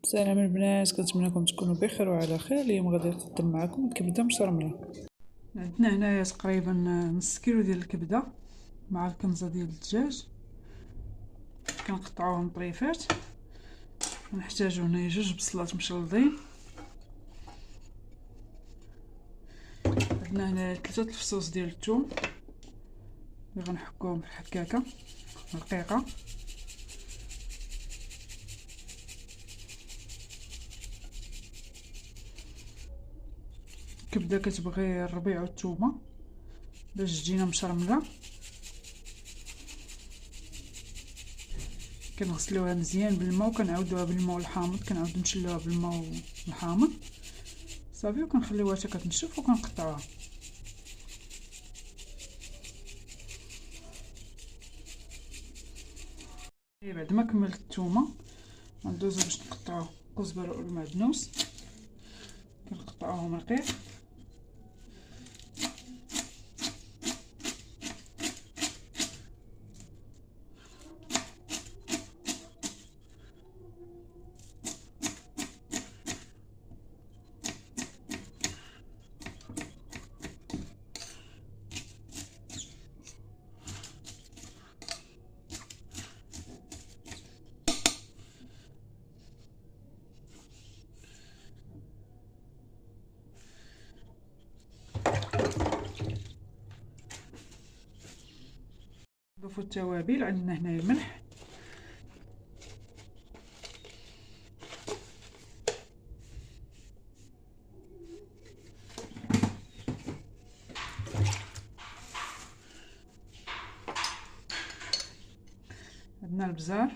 السلام البنات، كنتمنىكم تكونوا بخير وعلى خير. اليوم غادي نقدم معكم الكبده مشرمله. عندنا هنايا تقريبا نص كيلو ديال الكبده مع الكنزه ديال الدجاج، كنقطعوهم طريفات. كنحتاجو هنايا 2 بصلات مشلضين. عندنا هنايا 3 الفصوص ديال الثوم اللي غنحكوهم في الحكاكه رقيقه. الكبده كتبغي الربيع والثومه باش تجينا مشرمله. كنغسلوها مزيان بالماء وكنعاودوها بالماء الحامض، كنعاود نشلوها بالماء الحامض صافي، وكنخليوها حتى كتنشف وكنقطعوها. بعد ما كملت الثومه غندوزو باش نقطعو الكزبره والمعدنوس، كنقطعوهم رقيق. نضيفو التوابل. عندنا هنايا الملح، عندنا البزار،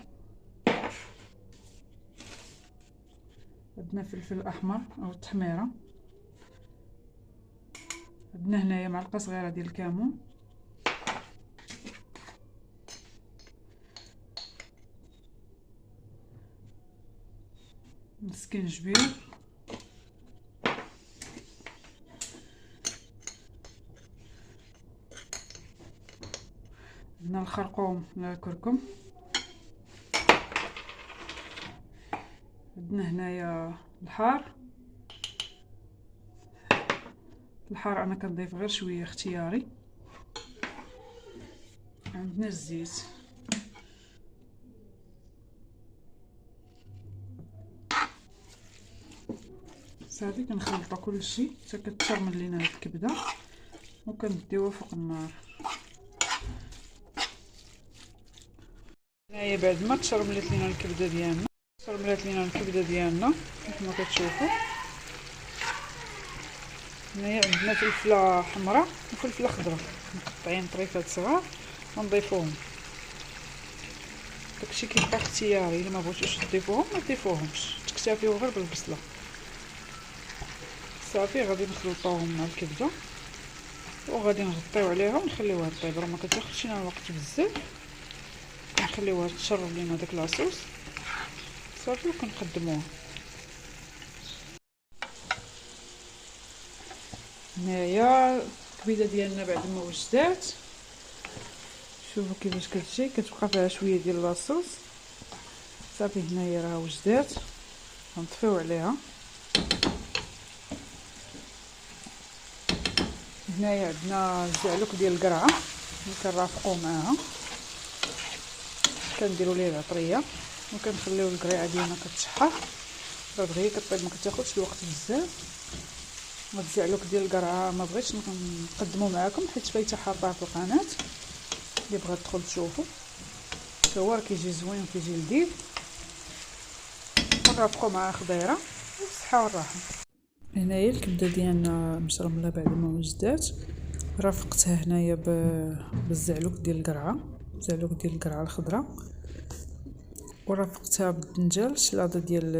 عندنا فلفل احمر او التحميره، عندنا هنايا معلقه صغيره ديال الكمون، السكينجبير، عندنا الخرقوم ولا الكركم، عندنا هنايا الحار انا كنضيف غير شويه اختياري. عندنا الزيت، صافي كنخلطوا كلشي حتى كتشرمل لينا هاد الكبده وكنديوها فوق النار. هنايا بعد ما تشرملت لينا الكبده ديالنا كما كتشوفوا. هنايا عندنا فلفله حمراء وفلفله خضراء مقطعين طريفات صغار ونضيفوهم. داكشي كيبقى اختياري، الا ما بغيتوش تضيفوهم ما تضيفوهمش، تكتفيو غير بالبصله صافي. غادي نخلطوهم مع الكبده وغادي نغطيو عليها ونخليوها طيب، راه ما كتاخذش لنا الوقت بزاف. كنخليوها تشرب لينا داك لاصوص صافي وكنقدموها. هنايا الكبده ديالنا بعد ما وجدات، شوفوا كيفاش كتجي، كتبقى فيها شويه ديال لاصوص صافي. هنايا راه وجدات، غنطفيو عليها. هنايا عندنا الزعلوك ديال القرعه اللي كنرافقوا معاها، كنديروا ليه العطريه وكنخليو القريعه ديالنا كتشحر. راه دغيا كطيب، ما كتاخذش الوقت بزاف. هاد الزعلوك ديال القرعه ما بغيتش نقدمو معاكم حيت فايته حاطاه في القناه، اللي بغى تدخل تشوفو حتى هو راه كيجي زوين وكيجي لذيذ. نرافقو مع خضيره والصحه والراحه. هنايا الكبده ديالنا مشرمله بعد ما وجدات، رافقتها هنايا بالزعلوك ديال القرعه، الخضراء، ورافقتها بالدنجال، الشلاضه ديال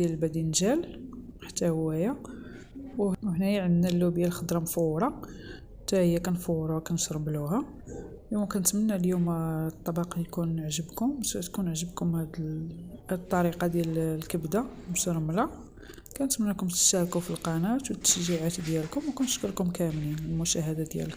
الباذنجان حتى هويا. وهنايا عندنا اللوبيا الخضراء مفوره حتى هي كنفوروها وكنشربلوها. اليوم كنتمنى اليوم الطبق يكون عجبكم، تكون عجبكم هاد الطريقه ديال الكبده مشرمله. كنتمنىكم تشتركوا في القناه والتشجيعات ديالكم، وكنشكركم كاملين المشاهده ديالكم.